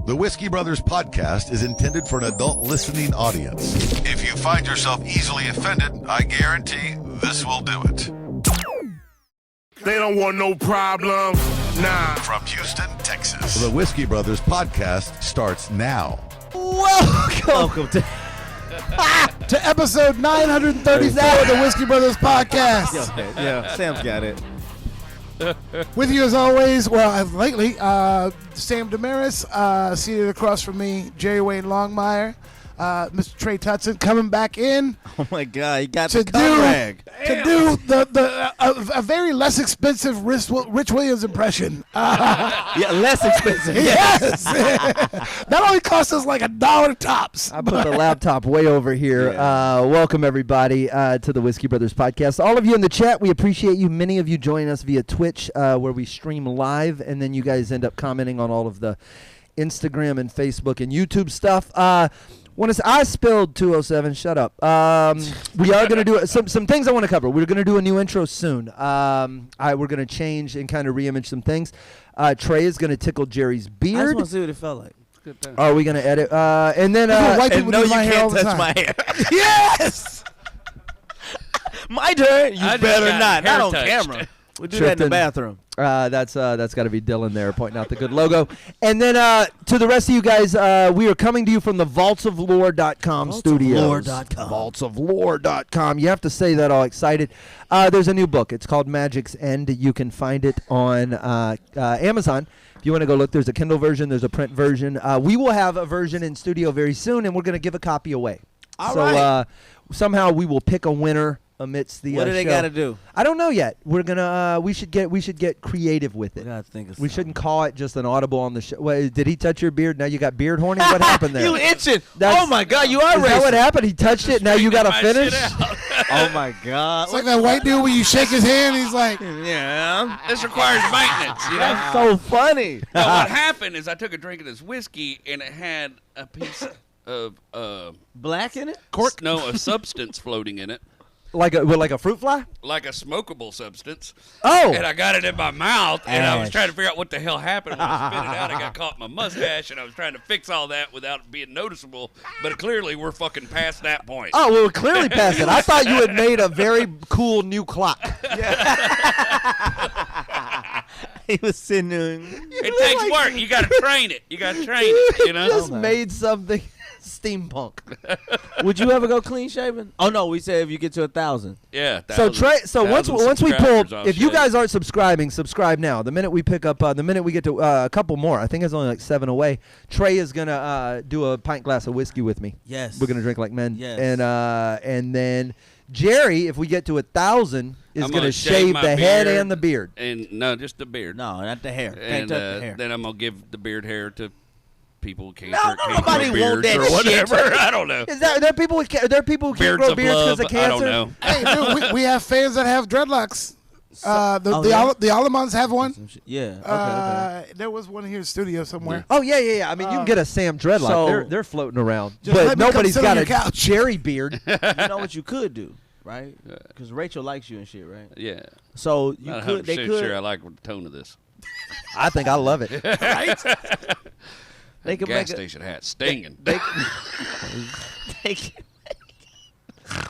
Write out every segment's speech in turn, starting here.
The Whiskey Brothers podcast is intended for an adult listening audience. If you find yourself easily offended, I guarantee this will do it. They don't want no problems, nah. From Houston, Texas, the Whiskey Brothers podcast starts now. Welcome to episode 934 of the Whiskey Brothers podcast. Yeah, Sam's got it. With you as always, lately, Sam Damaris, seated across from me, Jerry Wayne Longmire, Mr. Trey Tutson coming back in. Oh my God, you got to the cum rag. To do a very less expensive Rich Williams impression. Yeah, less expensive. Yes. That only cost us like $1 tops. I put the laptop way over here. Yeah. Welcome, everybody, to the Whiskey Brothers podcast. All of you in the chat, we appreciate you. Many of you join us via Twitch, where we stream live, and then you guys end up commenting on all of the Instagram and Facebook and YouTube stuff. I spilled 207. Shut up. We are going to do some things I want to cover. We're going to do a new intro soon. We're going to change and kind of reimage some things. Trey is going to tickle Jerry's beard. I just want to see what it felt like. Are we going to edit? And then white people no, do you my hair can't all the touch time. my hair. Yes. My turn. You I better just not. got Not on hair camera. We'll do that in the bathroom. That's got to be Dylan there pointing out the good logo. And then to the rest of you guys, we are coming to you from the vaultsoflore.com studios. Vaultsoflore.com. You have to say that all excited. There's a new book. It's called Magic's End. You can find it on Amazon. If you want to go look, there's a Kindle version. There's a print version. We will have a version in studio very soon, and we're going to give a copy away. All right. Somehow we will pick a winner amidst the What do they show. got to do? I don't know yet. We're gonna we should get creative with it. We shouldn't call it just an audible on the show. Wait, did he touch your beard? Now you got beard horny? What happened there? You itching. That's- Oh my God, you are Is that what happened? He touched it. Now you got to finish. Oh my God. It's like that white dude when you shake his hand, he's like, Yeah. This requires maintenance, you know? That's so funny. No, what happened is I took a drink of this whiskey and it had a piece of Black in it? a substance floating in it, Like a fruit fly? like a smokable substance. Oh. And I got it in my mouth, and I was Ash. trying to figure out what the hell happened. When I spit it out, I got caught in my mustache, and I was trying to fix all that without it being noticeable. But clearly, we're fucking past that point. Oh, well, we're clearly past it. I thought you had made a very cool new clock. He was sitting there. It takes work. You got to train it. You You know? just made something steampunk. Would you ever go clean shaven? Oh no, we said if you get to 1,000. Yeah. So Trey, once we pull, if you guys aren't subscribing, subscribe now. The minute we pick up, the minute we get to a couple more, I think it's only like 7 away. Trey is gonna do a pint glass of whiskey with me. Yes. We're gonna drink like men. Yes. And then Jerry, if we get to 1,000, is I'm gonna gonna shave my the head beard and the beard. And no, just the beard. No, not the hair. Can't And touch the hair. then I'm gonna give the beard hair to people who can't, No, can't nobody grow want beards that or whatever. shit. I don't know. Are there people who can't Beards grow of beards because love. of cancer? I don't know. hey, dude, we have fans that have dreadlocks. The Allemans have one. Some shit. Yeah. Okay. There was one here in the studio somewhere. Oh yeah. I mean, you can get a Sam dreadlock. So- they're floating around, Just let but me come nobody's sit on got a your couch. Jerry beard. You know what you could do, right? Because Rachel likes you and shit, right? Yeah. So you Not could. 100% They could. sure I like the tone of this. I think I love it. They could Gas make station hat stinging. They can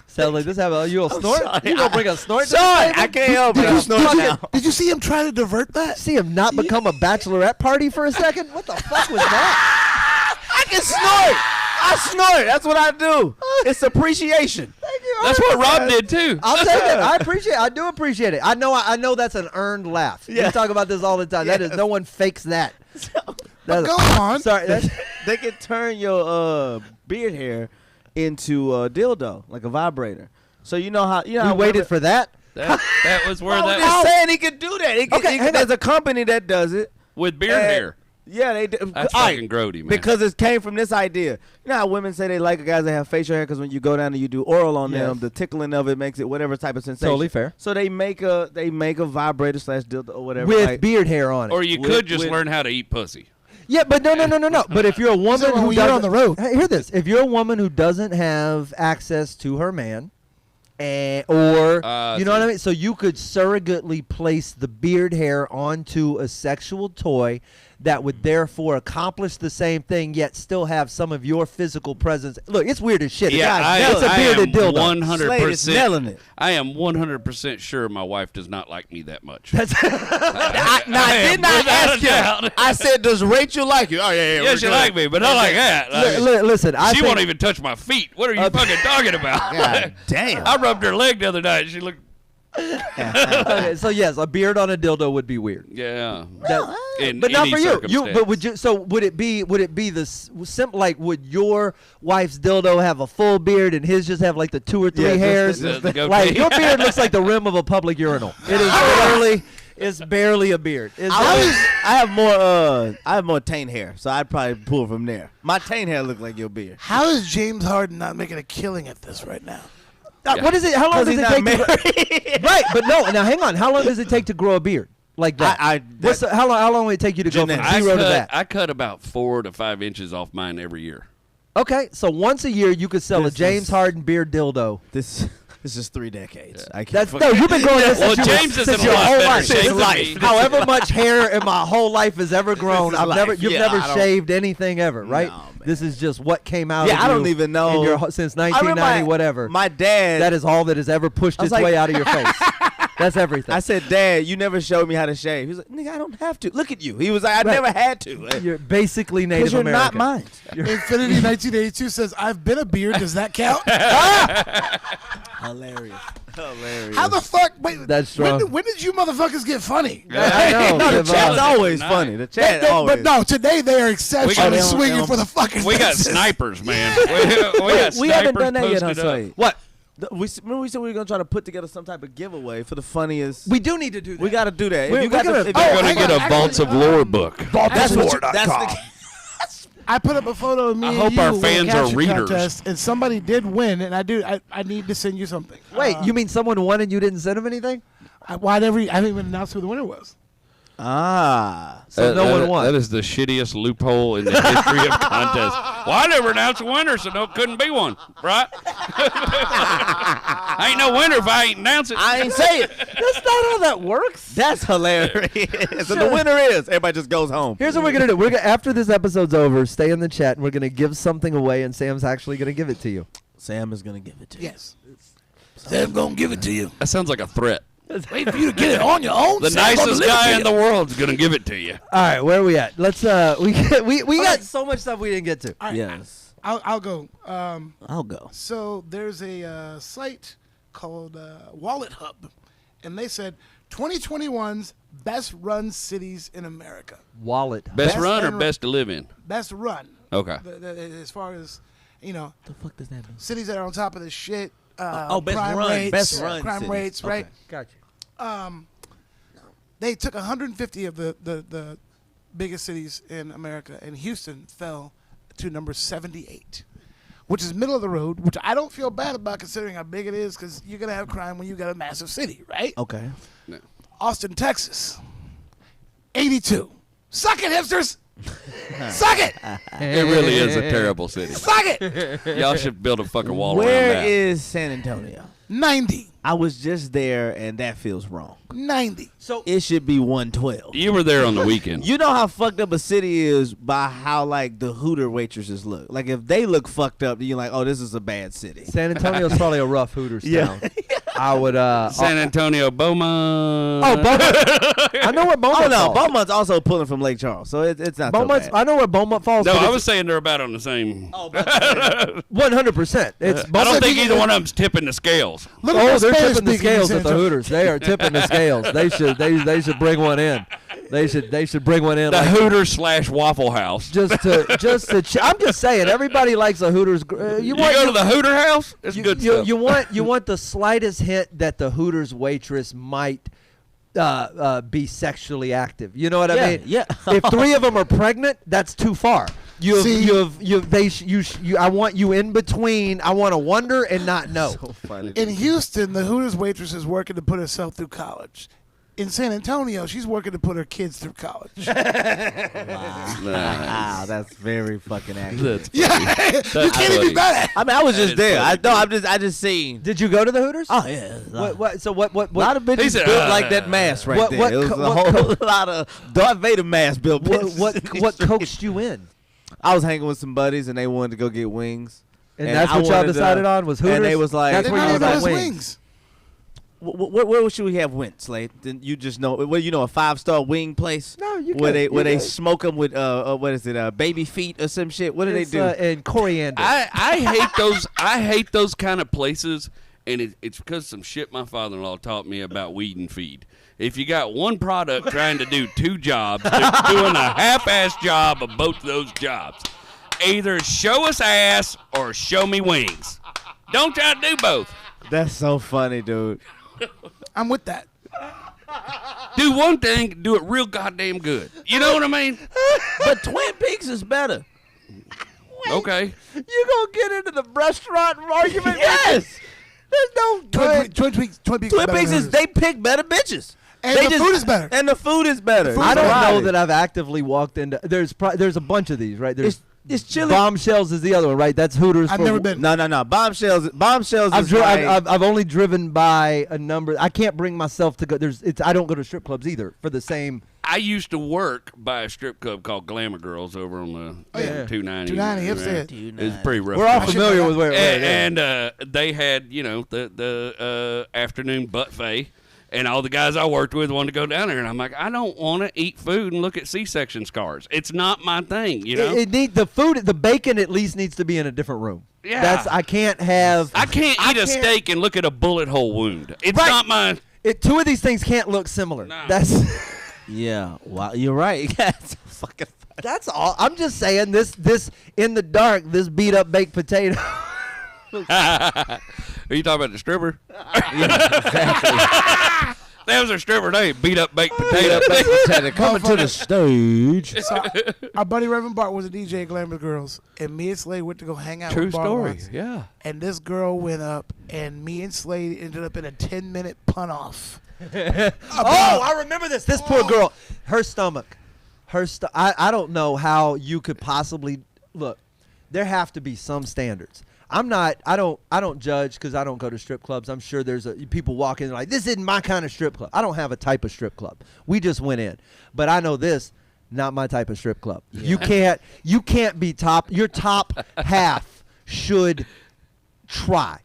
Sounds like this. You a snort? sorry. You gonna bring a snort? to the Sorry, table? I can't help it. Did I'm you, snorting now. did you see him try to divert that? See him not become a bachelorette party for a second? What the fuck was that? I can snort. I snort. That's what I do. It's appreciation. Thank you. That's what Rob did too. I'll take it. I do appreciate it. I know that's an earned laugh. Yeah. We talk about this all the time. That is, no one fakes that. That's- Go on. Sorry. That's, They can turn your beard hair into a dildo, like a vibrator. So you know how we waited for that. That was where I was that just saying he could do that. Okay, hang on. There's a company that does it. with beard And- hair. Yeah, they do. That's All right, fucking grody, man. because it came from this idea. You know how women say they like guys that have facial hair because when you go down and you do oral on them, the tickling of it makes it whatever type of sensation. Totally fair. So they make a vibrator / dildo or whatever. With like, beard hair on it. or you with- could just with- learn how to eat pussy. Yeah, but no. But if you're a woman when who you're doesn't, on the road. Hey, hear this: if you're a woman who doesn't have access to her man, or you know what I mean, so you could surrogately place the beard hair onto a sexual toy that would therefore accomplish the same thing yet still have some of your physical presence. Look, it's weird as shit. Yeah, It's a bearded dildo. 100%. nailing it. I am 100% sure my wife does not like me that much. I did not ask you. I said, does Rachel like you? Oh, yeah. Yeah, she like me, but not like that. Listen, She won't even touch my feet. What are you fucking talking about? God damn. I rubbed her leg the other night. And she looked. Okay, so yes, a beard on a dildo would be weird. Yeah. But not for you. But would you? So would it be the simple? Like, would your wife's dildo have a full beard and his just have like the 2 or 3 hairs? Like your beard looks like the rim of a public urinal. It is barely. It's barely a beard. I have more taint hair, so I'd probably pull from there. My taint hair look like your beard. How is James Harden not making a killing at this right now? What is it? How long does it take? Right, but no. Now hang on. How long does it take to grow a beard like that? How long would it take you to go from 0 to that? I cut about 4 to 5 inches off mine every year. Okay, so once a year you could sell a James Harden beard dildo. This is 3 decades. Yeah. I can't. You've been growing this Well, James is in since a your lot whole better life. shape Since than life. me. However much hair in my whole life has ever grown, you've never shaved anything ever, right? No, man. This is just what came out. Yeah, of I don't you even know. Since 1990, whatever. My dad. That is all that has ever pushed its way out of your face. That's everything. I said, Dad, you never showed me how to shave. He was like, nigga, I don't have to. Look at you. He was like, I never had to. You're basically Native you're American. not mine. Infinity 1982 says, I've been a beard. Does that count? Hilarious. How the fuck? Wait, That's strong. when did you motherfuckers get funny? I know. No, the Give chat's up. always funny. The chat always. But no, today they are exceptionally We got- swinging for the fucking We got fences. snipers, man. We haven't done that yet, huh, posted up. Slade? What? Remember we said we were gonna try to put together some type of giveaway for the funniest. We do need to do that. We got to do that. We're gonna- We're going to get a Vaults of Lore book. That's what that's the. I put up a photo of me I and hope you our with a fans are capture readers. contest, and somebody did win, and I need to send you something. Wait, you mean someone won and you didn't send them anything? I haven't even announced who the winner was. So no one won. That is the shittiest loophole in the history of contests. Well, I never announced a winner, so couldn't be one, right? I ain't no winner if I ain't announce it. I ain't say it. That's not how that works. That's hilarious. So the winner is everybody just goes home. Here's what we're gonna do. We're gonna, after this episode's over, stay in the chat, and we're gonna give something away, and Sam's actually gonna give it to you. Sam is gonna give it to you. Yes. Sam's gonna give it to you. That sounds like a threat. Wait for you to get it on your own. The Sam's gonna nicest deliver guy to in you. the world's going to give it to you. All right, where are we at? Let's we got so much stuff we didn't get to. All right, Yes. I'll go. I'll go. So there's a site called Wallet Hub, and they said 2021's best run cities in America. Wallet. Best run or and- best to live in? Best run. Okay. As far as The fuck does that mean? cities that are on top of the shit. Best crime run. rates, Best run crime cities. rates, right? Okay. Gotcha. They took 150 of the biggest cities in America, and Houston fell to number 78, which is middle of the road, which I don't feel bad about considering how big it is, because you're going to have crime when you got a massive city, right? Okay. Austin, Texas, 82. Suck it, hipsters! Suck it! It really is a terrible city. Suck it! Y'all should build a fucking wall around Where that. is San Antonio? 90. I was just there, and that feels wrong. 90. So It should be 112. You were there on the weekend. You know how fucked up a city is by how like the Hooter waitresses look. Like if they look fucked up, then you're like, oh, this is a bad city. San Antonio's probably a rough Hooters Yeah. town. I would San Antonio, Beaumont. Oh, Beaumont. I know where Beaumont Oh no, falls. Beaumont's also pulling from Lake Charles, so it's not Beaumont's, so bad. I know where Beaumont falls. No, but I it's was saying they're about on the same. 100%. It's I don't think either one of them's tipping the scales. Look at Oh, the they're Spanish tipping the speaking in scales San at the Antonio. Hooters. They are tipping the scales. They should bring one in. They should bring one in. The like, Hooters / Waffle House. just to. I'm just saying, everybody likes a Hooters. You go to the Hooter House? It's good stuff. You want the slightest hint that the Hooters waitress might be sexually active. You know what I mean? Yeah. If 3 of them are pregnant, that's too far. See- I want you in between. I want to wonder and not know. So funny. In Houston, the Hooters waitress is working to put herself through college. in San Antonio, she's working to put her kids through college. Wow, that's very fucking accurate. Yeah, you can't even be mad at. I mean, I was just there. I funny, just seen. Did you go to the Hooters? Oh yeah. What? So what? A lot of bitches He said, built like that mask right what- there. what It was co- a what whole lot of Darth Vader mask built. What? bitches What? in these What streets. coaxed you in? I was hanging with some buddies and they wanted to go get wings. And And that's I what y'all wanted to- decided on was Hooters. and they was like- that's They where might you have got those wings. wings. Where should we have went, Slade? Then you just know. Well, you know, a 5-star wing place. No, you where good, they you where they good. smoke them with what is it? Baby feet or some shit. What do It's, they do? and coriander. I hate those. I hate those kind of places, and it's because some shit my father-in-law taught me about weed and feed. If you got one product trying to do two jobs, they're doing a half-ass job of both of those jobs. Either show us ass or show me wings. Don't try to do both. That's so funny, dude. I'm with that. Do one thing, do it real goddamn good. You know what I mean? But Twin Peaks is better. Okay. You gonna get into the restaurant argument? Yes. There's no Twin Peaks. Twin Peaks is they pick better bitches. And They the food is better. And the food is better. food I is don't better. know that I've actively walked into. There's a bunch of these, right? There's It's chilly. Bombshells is the other one, right? That's Hooters. I've for- never been. No. Bombshells I've, is dri- like, I've only driven by a number. I can't bring myself to go. I don't go to strip clubs either for the same. I used to work by a strip club called Glamour Girls over on the yeah. 290. 290, Hempstead. It was pretty rough. We're all place. familiar with where. And they had, the afternoon buffet, and all the guys I worked with wanted to go down there, and I'm like, I don't want to eat food and look at C-section scars. It's not my thing, you know. The bacon at least needs to be in a different room. Yeah. I can't have. I can't eat a steak and look at a bullet hole wound. It's Right. not my. Two of these things can't look similar. No. yeah. Wow, you're right. That's fucking. That's all. I'm just saying this in the dark. This beat up baked potato. Are you talking about the stripper? Exactly. That was a stripper name. Beat up baked potato. Coming to the stage. So, our buddy Reverend Bart was a DJ at Glamour Girls, and me and Slade went to go hang out True with Bart story. once. Yeah. And this girl went up, and me and Slade ended up in a 10-minute pun off. I remember this. This poor girl, her stomach, I don't know how you could possibly look. There have to be some standards. I don't judge because I don't go to strip clubs. I'm sure there's people walk in like, this isn't my kind of strip club. I don't have a type of strip club. We just went in, but I know this, not my type of strip club. Yeah. You can't be top. Your top half should try.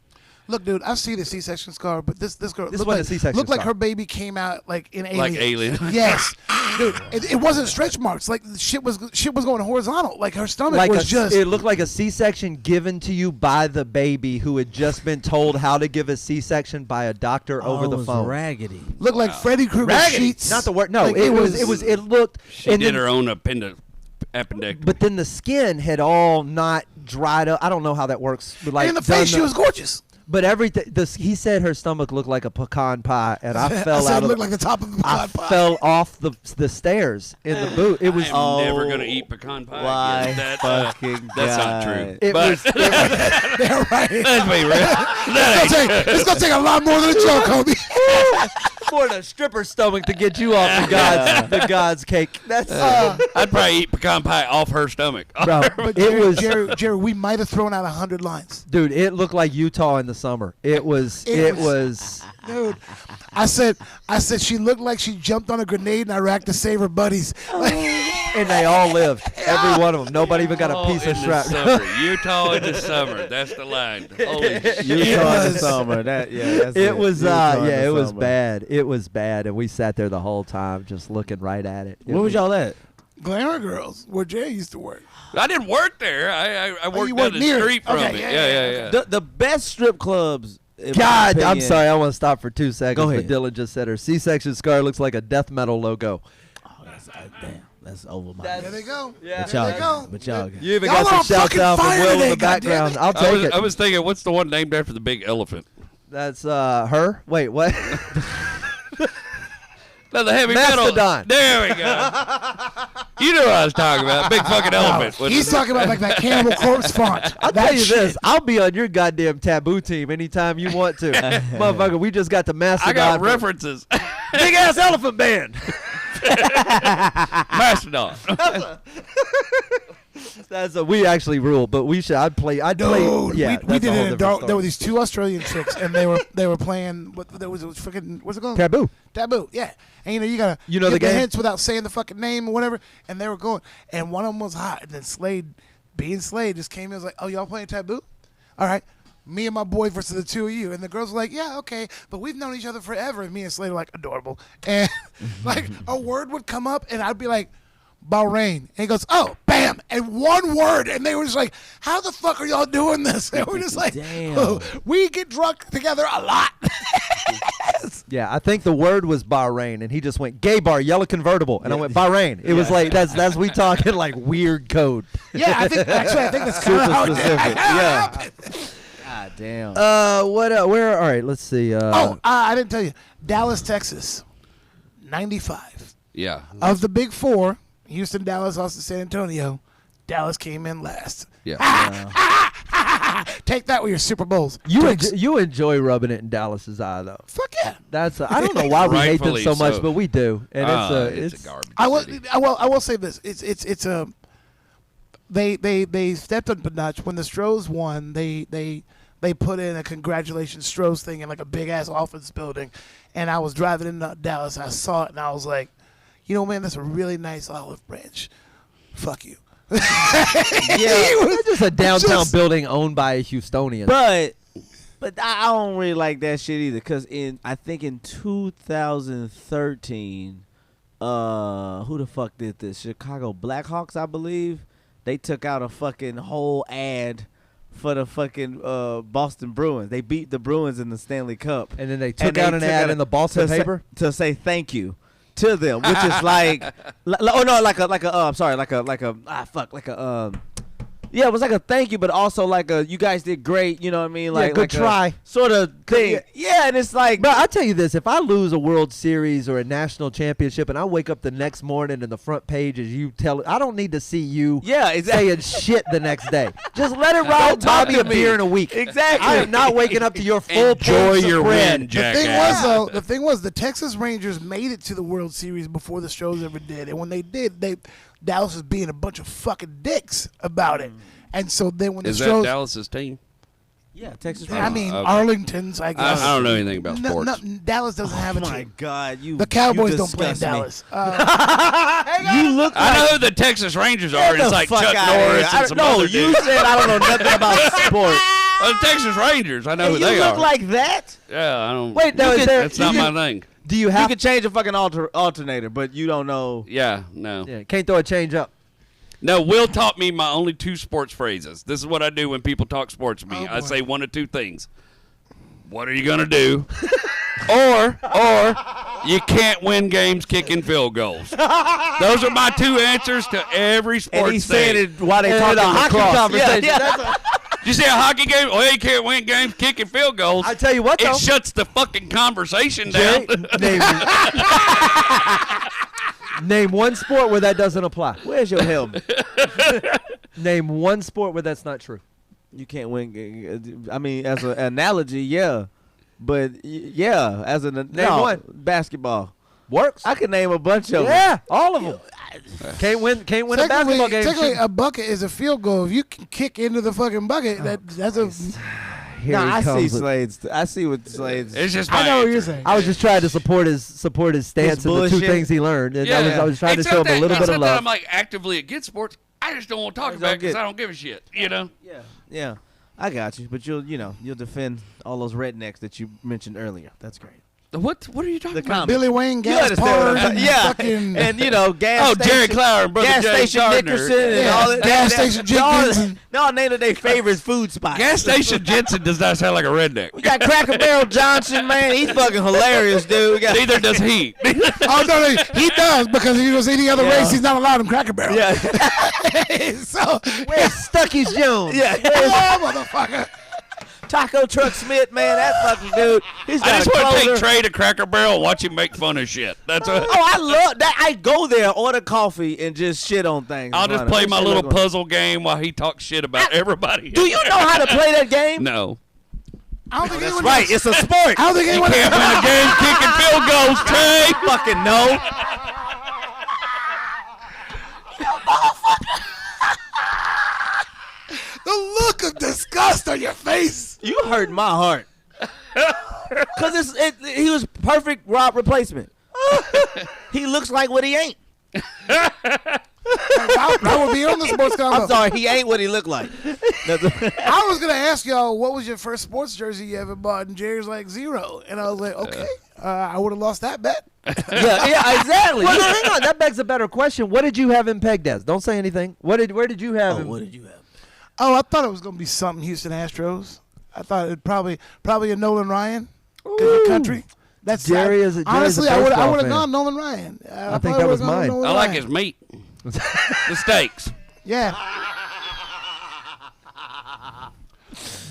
Look, dude, I've seen a C-section scar, but this girl This looked wasn't like, a C-section looked like scar. her baby came out like in Alien. Like Alien. Yes, dude, it wasn't stretch marks. Like shit was going horizontal. Like her stomach Like was just. it looked like a C-section given to you by the baby who had just been told how to give a C-section by a doctor over the phone. Raggedy. Looked like Freddy Krueger Raggedy. sheets. Not the word. No, Like, it looked. She and did then- her own appendectomy. But then the skin had all not dried up. I don't know how that works. But like in the done face, she was gorgeous. But everything. He said her stomach looked like a pecan pie, and I fell I said out it of. looked like the top of a I pecan pie. fell off the stairs in the boot. It was. I'm never gonna eat pecan pie My again. That, fucking that's not God. true. It but was. They're right. let's be real. It's gonna take a lot more than a joke, homie. For the stripper stomach to get you off the God's cake. That's. I'd probably eat pecan pie off her stomach. Bro, But it was. Jerry, we might have thrown out 100 lines. Dude, it looked like Utah in the summer. It was. Dude, I said she looked like she jumped on a grenade in Iraq to save her buddies. And they all lived. Every one of them. Nobody even got a piece of in the shrapnel. summer. Utah in the summer. That's the line. Holy shit. Utah in the summer. That's It was Utah in the it was summer. bad. It was bad, and we sat there the whole time just looking right at it. Where was y'all at? Glamour Girls, where Jerry used to work. I didn't work there. I worked you down worked the near it. street from Okay, it. yeah, Yeah. The best strip clubs. in my God, I'm opinion- sorry. I want to stop for 2 seconds. Go But ahead. Dylan just said her C-section scar looks like a death metal logo. Oh, damn, that's over my. There they go. Yeah. But y'all, There they go. but y'all. You even Y'all got on some shouts fucking out from fire Will in today, the background. goddammit. I'll take it. I was thinking, what's the one named after the big elephant? That's her. Wait, what? No, the heavy metal. Mastodon. There we go. You know what I was talking about. Big fucking elephant. wasn't He's it? talking about like that Cannibal Corpse font. I'll That tell you shit. this. I'll be on your goddamn taboo team anytime you want to. Motherfucker, we just got the Mastodon. I got references. Big ass elephant band. Mastodon. We actually rule, but we should. I'd play. Dude, Yeah, we did it. There were story. these 2 Australian chicks, and they were playing. It was freaking. What's it called? Taboo. Yeah. And you gotta know get the game? hints without saying the fucking name or whatever. And they were going, and one of them was hot, and then Slade, being Slade, just came in and was like, "Oh, y'all playing Taboo? All right." Me and my boy versus the 2 of you. And the girls were like, yeah, okay, but we've known each other forever. And me and Slade were like, adorable. And like a word would come up, and I'd be like, Bahrain. And he goes, oh, bam, and one word. And they were just like, how the fuck are y'all doing this? And we're just like, oh, we get drunk together a lot. Yeah, I think the word was Bahrain, and he just went, gay bar, yellow convertible. And I went, Bahrain. It was like, that's we talking like weird code. Yeah, I think that's kind of how specific. Yeah. God damn. Where? All right, let's see. I didn't tell you. Dallas, Texas, 95. Yeah. Of the big 4, Houston, Dallas, Austin, San Antonio, Dallas came in last. Yeah. Take that with your Super Bowls. You enjoy rubbing it in Dallas's eye, though. Fuck yeah. I don't know why we hate them Rightfully so much, so. but we do, and it's a garbage. I city. will say this. It's a they stepped up a notch when the Stros won. They put in a congratulations Stros thing in like a big ass office building, and I was driving into Dallas. I saw it and I was like, you know, man, that's a really nice olive branch. Fuck you. yeah, it's just a downtown building owned by a Houstonian. But I don't really like that shit either. Cause I think in 2013, who the fuck did this? Chicago Blackhawks, I believe. They took out a fucking whole ad for the fucking Boston Bruins. They beat the Bruins in the Stanley Cup, and then they took out an ad in the Boston paper to say thank you to them, which is like yeah, it was like a thank you, but also like a you guys did great, you know what I mean? Like good try sort of thing. Yeah, and it's like, bro, I'll tell you this: if I lose a World Series or a national championship, and I wake up the next morning and the front page is you tell, I don't need to see you saying shit the next day. Just let it ride. Buy me a beer in a week. Exactly. I am not waking up to your full Enjoy page your of bread. win, Jack. The thing was, the Texas Rangers made it to the World Series before the Stros ever did, and when they did, Dallas was being a bunch of fucking dicks about it. And so then when Is the that Stros, Dallas's team? yeah, Texas. I mean okay. Arlington's, I guess. I don't know anything about sports. Dallas doesn't have a Oh my team. God, The Cowboys don't play in disgust me. Dallas. You look I like know who the Texas Rangers are. Get It's the like fuck Chuck outta here. Norris and some other you dudes. said I don't know nothing about sports. The Texas Rangers. I know And who you they look are. like that? Yeah, I don't. Wait, no, is there? That's not my thing. Do you You have? can change a fucking alternator, but you don't know. Yeah, no. Yeah, can't throw a change up. No, Will taught me my only 2 sports phrases. This is what I do when people talk sports to me. I say one of 2 things. What are you going to do? or you can't win games kicking field goals. Those are my 2 answers to every sports And he's thing. saying it while they talking a hockey lacrosse. conversation. Yeah. Did you see a hockey game? Well, you can't win games kicking field goals. I tell you what, though. It shuts the fucking conversation down. Name one sport where that doesn't apply. Where's your helmet? Name one sport where that's not true. You can't win. I mean, as an analogy, yeah. But, yeah, as an one. Basketball. Works. I can name a bunch of them. Yeah, all of them. Can't win a basketball game. Technically, a bucket is a field goal. If you can kick into the fucking bucket, that's a. Here No, he I see comes with- Slades. I see what Slades. It's just I my know what answer. you're saying. I was just trying to support his stance and the 2 bullshit. things he learned, and I was trying It's to show not him a little that- bit it's of not that love. I'm like actively against sports. I just don't want to talk about it because I don't give a shit. You know. Yeah, I got you. But you'll defend all those rednecks that you mentioned earlier. That's great. What are you talking The about? comic. Billy Wayne, You gas understand what I'm Pars, saying? and Yeah, fucking and gas. Oh, station, Jerry Clower and Brother gas James station Gardner. Nickerson and Yeah, all that. gas station Jenkins. They all named their favorite food spots. Gas Station Jensen does not sound like a redneck. We got Cracker Barrel Johnson, man. He's fucking hilarious, dude. We got Neither does he. Oh no, he does because if he was any other race, he's not allowed in Cracker Barrel. yeah, So Where's Stucky's Jones? yeah. yeah, motherfucker. Taco Truck Smith, man. That fucking dude. He's got I just a want to closer. take Trey to Cracker Barrel and watch him make fun of shit. That's what. Oh, I love that. I go there, order coffee, and just shit on things. I'll just play my Shit little look like- puzzle game while he talks shit about everybody. Do you know how to play that game? No. I don't think That's anyone right. It's a sport. I don't think anyone Can't win a game kicking field goals, Tay. Fucking no. The look of disgust on your face. You hurt my heart. Cause he was perfect Rob replacement. He looks like what he ain't. I would be on the sports combo. I'm sorry, he ain't what he looked like. I was gonna ask y'all what was your first sports jersey you ever bought, and Jerry's like 0, and I was like, okay, I would have lost that bet. yeah, exactly. Well, no, hang on. That begs a better question. What did you have him pegged as? Don't say anything. Where did you have him? What did you have? Oh, I thought it was gonna be something Houston Astros. I thought it probably a Nolan Ryan, because country. That's Jerry's a honestly, I would baseball have fan. gone Nolan Ryan. I think that was mine. I like his meat. The steaks. Yeah.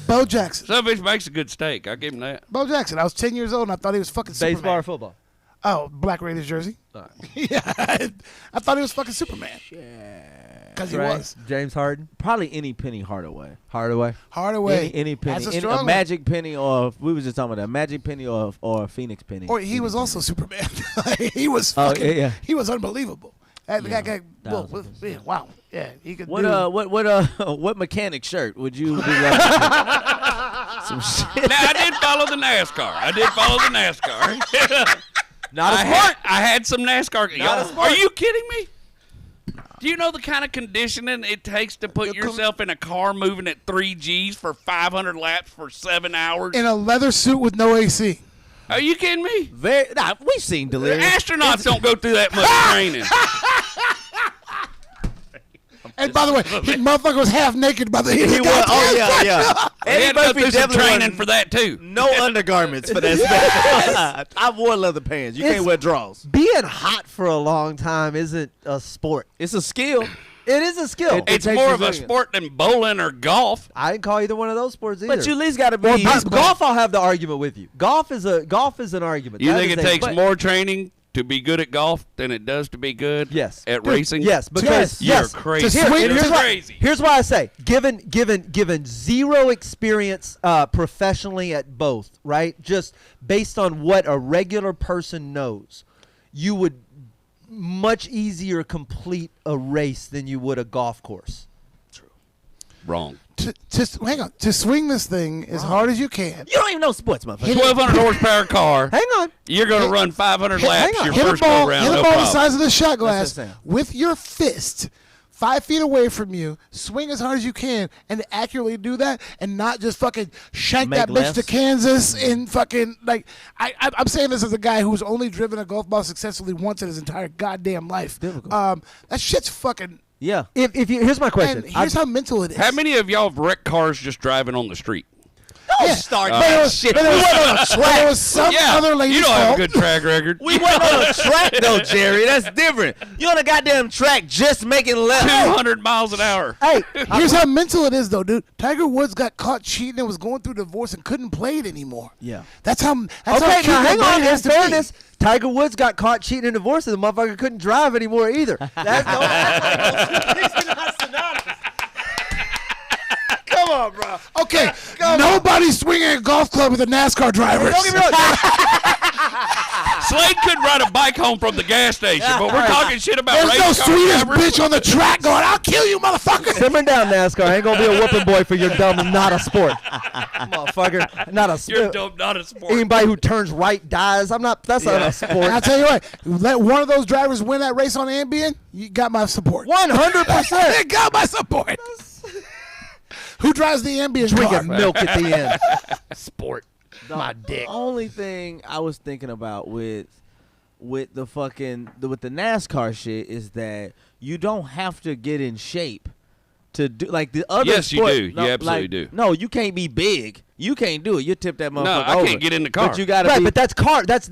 Bo Jackson. Some bitch makes a good steak. I'll give him that. Bo Jackson. I was 10 years old and I thought he was fucking Baseball Superman. or football? Oh, Black Raiders jersey. Yeah, I thought he was fucking Superman. Because he was. James Harden. Probably any Penny Hardaway. Hardaway. Hardaway. Any penny. That's a A strong one. Magic Penny, or we was just talking about that. Magic Penny or a Phoenix Penny. Or he was also Superman. He was Oh, fucking. yeah. He was unbelievable. That guy. Well, 1000%. wow. Yeah, he could What do. what mechanic shirt would you be wearing? Some shit. Now, I did follow the NASCAR. Not a I sport. had some NASCAR. Not a Y'all, sport. are you kidding me? Do you know the kind of conditioning it takes to put yourself in a car moving at 3 Gs for 500 laps for 7 hours? In a leather suit with no AC. Are you kidding me? We've seen Delirious. Astronauts don't go through that much training. And by the way, he motherfucker was half naked by the end. He was. Oh yeah. They had to go through some training for that too. No undergarments for that special. I wore leather pants. You can't wear drawers. Being hot for a long time isn't a sport. It's a skill. It is a skill. It's takes more of a resilience. sport than bowling or golf. I didn't call either one of those sports either. But you at least got to be. Golf, I'll have the argument with you. Golf is an argument. You That think is it takes but- more training to be good at golf than it does to be good Yes. at Dude, racing? Yes, because You're yes. crazy. To swing- You're Here's why- crazy. Here's why I say, given zero experience professionally at both, right? Just based on what a regular person knows, you would much easier complete a race than you would a golf course. Wrong. Hang on. To swing this thing as hard as you can. You don't even know sports, motherfucker. 1,200 horsepower car. Hang on. You're going to run 500 laps on. your Hit a first ball, go round. hit a No ball the problem. size of the shot glass what I'm saying. with your fist 5 feet away from you. Swing as hard as you can and accurately do that, and not just fucking shank Make that bitch lefts. to Kansas and fucking like. I'm saying this as a guy who's only driven a golf ball successfully once in his entire goddamn life. Difficult. That shit's fucking. Yeah. If you here's my question. And here's how mental it is. How many of y'all have wrecked cars just driving on the street? Yeah. Start But that it was, shit. but it was, but it was some other lady's you don't have a fault. good track record. We went on a track though, Jerry. That's different. You on a goddamn track just making left. 200 miles an hour. Hey, Here's how mental it is, though, dude. Tiger Woods got caught cheating and was going through divorce and couldn't play it anymore. Yeah. That's how. That's okay, how cute now that hang on. man In has to be. fairness, Tiger Woods got caught cheating and divorced, and the motherfucker couldn't drive anymore either. Come on, bro. Okay, nobody's swinging a golf club with a NASCAR driver. Don't get me wrong. Slade couldn't ride a bike home from the gas station, but we're talking shit about There's race no car Swedish drivers. bitch on the track going, "I'll kill you, motherfucker." Simmer down, NASCAR. I ain't gonna be a whooping boy for your dumb not a sport, motherfucker. Not a You're sport. dope, not a sport. Anybody who turns right dies. I'm not. That's not a sport. And I tell you what, let one of those drivers win that race on Ambien, you got my support. 100%. You got my support. Who drives the Ambien car? Drinking milk at the end. sport. My dick. The only thing I was thinking about with the fucking with the NASCAR shit is that you don't have to get in shape to do like the other. Yes, you sport- do. You no, absolutely like, do. No, you can't be big. You can't do it. You tip that motherfucker No, I over. can't get in the car. But you gotta Right, be. but that's car. That's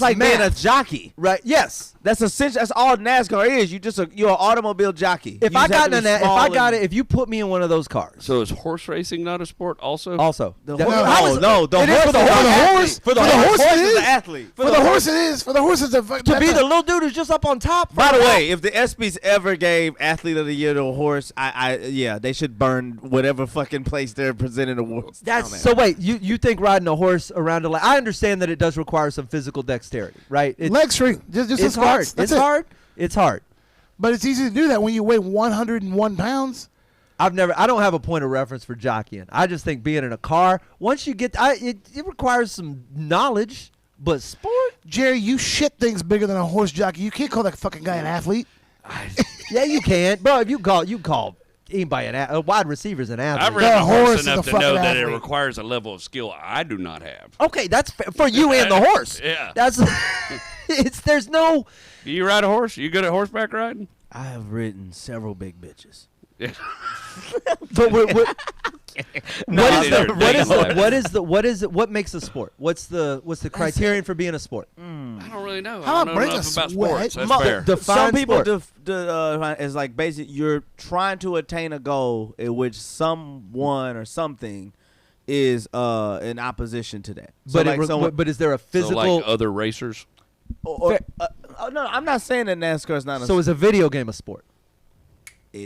like being a math. jockey. Right. Yes. That's essential. That's all NASCAR is. You're an automobile jockey. If You I just have got to in be that, if small I got and- it, if you put me in one of those cars, So is horse racing not a sport also? also The That- horse, How is- no, the it is horse for the is horse. an athlete. For For the the horse horse it is is. an athlete. For the horse it is. For the horse it's a to be the little dude who's just up on top. By the way, if the ESPYs ever gave Athlete of the Year to a horse, yeah, they should burn whatever fucking place they're presenting awards. That's down at. so So wait, you think riding a horse around a lake? I understand that it does require some physical dexterity, right? Leg strength. Just It's some hard. squats. That's It's it. hard. It's hard. But it's easy to do that when you weigh 101 pounds. I don't have a point of reference for jockeying. I just think being in a car, once you get, it requires some knowledge. But sport, Jerry, you shit things bigger than a horse jockey. You can't call that fucking guy an athlete. yeah, you can, bro. If you call anybody a wide receiver's an athlete. I've ridden a horse horse is enough a to know fucking that it athlete. requires a level of skill I do not have. Okay, that's for you and the horse. Yeah. That's there's no. You ride a horse? You good at horseback riding? I have ridden several big bitches. But what makes a sport? What's the criterion for being a sport? I don't really know. How I about don't bring know a enough about sweat? sports. That's fair. Define Some people sport. is like basically you're trying to attain a goal in which someone or something is in opposition to that. So But is there a So physical? like other racers? no, I'm not saying that NASCAR is not a So is a video game a sport?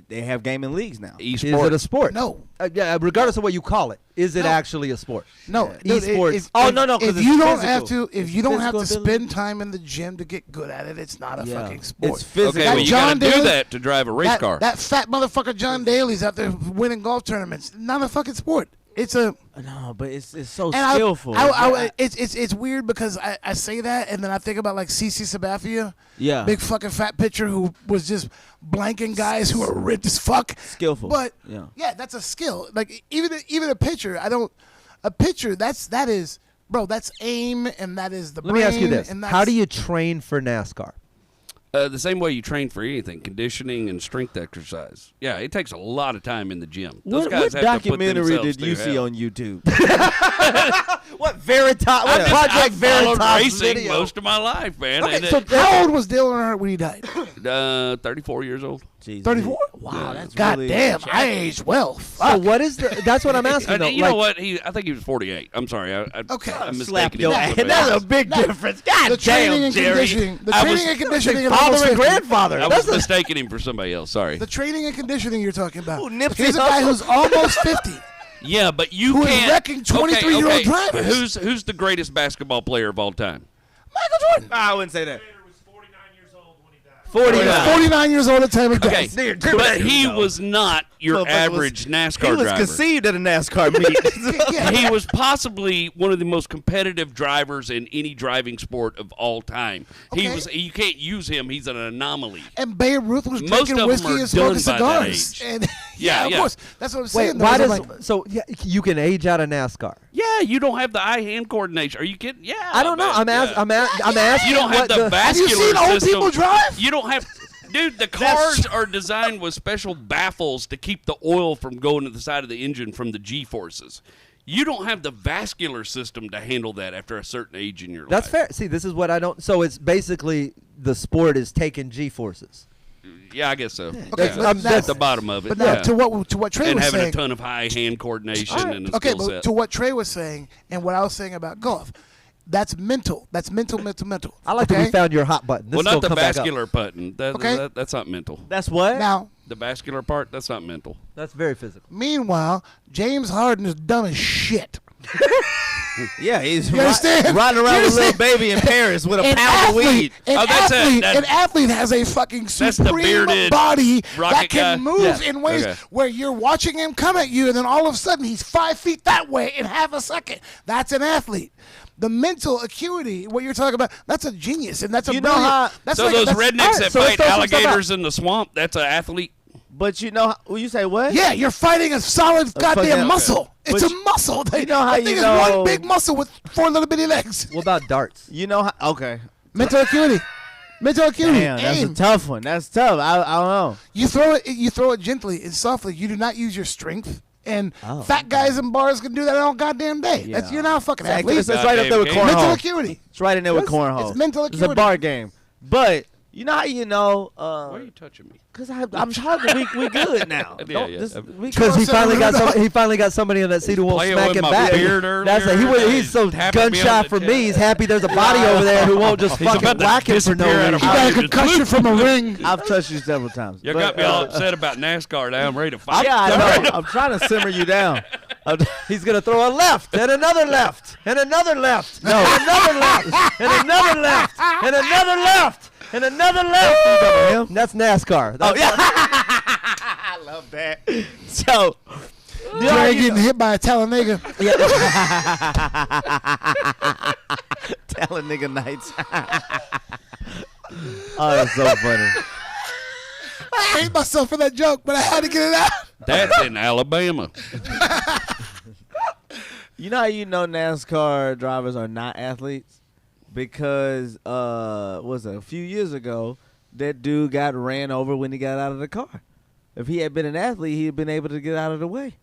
they have gaming leagues now. Is it a Esports. sport? No. Yeah, regardless of what you call it, is it No. actually a sport? No, dude, Esports. If it's you don't physical. have to, if you don't have to Physical ability. spend time in the gym to get good at it, it's not a Yeah. fucking sport. It's physical. Okay, well, you John got to do Daly- that to drive a race car. That fat motherfucker John Daly's out there winning golf tournaments. Not a fucking sport. It's a No, but it's so and skillful. it's weird because I say that and then I think about like CC Sabathia, Yeah. big fucking fat pitcher who was just blanking guys who are ripped as fuck. Skillful. But Yeah. that's a skill. Like even a pitcher, a pitcher that is bro, that's aim and that is the Let brain. me ask you this: and how do you train for NASCAR? The same way you train for anything, conditioning and strength exercise. Yeah, it takes a lot of time in the gym. Those What guys have documentary to put themselves did you through see hell. on YouTube? What Veritas? What I Project followed Veritas racing video? most of my life, man. Okay, And so how old was Dale Earnhardt when he died? 34 years old. Jesus. 34? Wow, that's God really damn, I aged well. So Fuck. what is the? That's what I'm asking. Though. You know what? I think he was 48. I'm sorry. Okay. I'm Slap mistaken. your him ass. for somebody That's else. a big difference. God The training and Jerry. conditioning. The I training was- and conditioning. of Father almost and 50. grandfather. I That's was a, mistaking him for somebody else. Sorry. The training and conditioning you're talking about. Ooh, Nipsey Here's a guy Hussle. who's almost 50. Yeah, but you Who is can't. wrecking 23-year-old drivers. Who's the greatest basketball player of all time? Michael Jordan. I wouldn't say that. 49. 49 years old at the time of Okay, death. but he was not your Motherfucker average He NASCAR was driver. conceived at a NASCAR meet. Yeah. He was possibly one of the most competitive drivers in any driving sport of all time. He Okay. was. You can't use him. He's an anomaly. And Babe Ruth was Most drinking of 'em whiskey are and smoking done by that cigars. age. And Yeah, of yeah. course. That's what I'm Wait, saying. why though. does I'm like, so yeah, you can age out of NASCAR? Yeah, you don't have the eye-hand coordination. Are you kidding? Yeah. I don't know. I'm asking. asking. You don't have what the have vascular you seen old system. people drive? You don't have. Dude, the cars are designed with special baffles to keep the oil from going to the side of the engine from the G-forces. You don't have the vascular system to handle that after a certain age in your life. That's fair. See, this is what I don't. So it's basically the sport is taking G forces. Yeah, I guess so. Okay, Yeah. but That's now- at the bottom of it. But now, yeah. to what Trey and was having saying. a ton of high-hand coordination and a Okay, skill but set. to what Trey was saying and what I was saying about golf, that's mental. That's mental. I like that we found your hot button. This Well, is not gonna the come back up. vascular putting. Okay. That's not mental. That's what? Now, The vascular part, that's not mental. That's very physical. meanwhile, James Harden is dumb as shit. Yeah, he's You understand? riding You around with a little understand? baby in Paris with a An pound of weed. Oh, that's it. an athlete has a fucking That's the supreme bearded body rocket that can guy? move Yeah. in ways Okay. where you're watching him come at you, and then all of a sudden he's 5 feet that way in half a second. That's an athlete. The mental acuity, what you're talking about, that's a genius, and that's a You know brilliant. how- That's So like, those that's- rednecks all right, that so let's fight throw some stuff alligators in the swamp, that's an athlete. But you know, how, you say what? Yeah, you're fighting a solid goddamn fucking- muscle. It's But a muscle. you know how that thing you is know- one big muscle with 4 little bitty legs. What about darts? You know how? Okay. Mental acuity. Mental acuity. Damn, that's a Aim. tough one. That's tough. I don't know. You throw it gently and softly. You do not use your strength. And Oh, fat guys in bars can do that all goddamn day. Yeah. You're not a fucking It's athlete. right up there with Goddamn Mental cornhole. acuity. It's right in there with Yes, cornhole. it's mental It's a acuity. bar game. But you know how you know? Why are you touching me? Because I'm talking. We good now. Yeah, Don't- yeah. this- we Because good. he finally got somebody in that seat who won't Playing smack with him my back. beard That's earlier. he's so Tapping gun me on shy the for chest. me. He's happy there's a body over there who won't just He's fucking about to whack him for no disappear out reason. of You my got a Just concussion from a ring. I've touched you several times. You But, got me all upset about NASCAR now. I'm ready to fight. Yeah, I know. I'm trying to simmer you down. He's gonna throw a left and another left and another left. No, and another left and another left and another left and another left. That's NASCAR. Oh yeah, I love that. So, Jerry getting hit by a Talladega. telling nigga nights. Oh, that's so funny. I hate myself for that joke, but I had to get it out. That's in Alabama. You know how NASCAR drivers are not athletes? Because was it a few years ago that dude got ran over when he got out of the car. If he had been an athlete, he'd been able to get out of the way.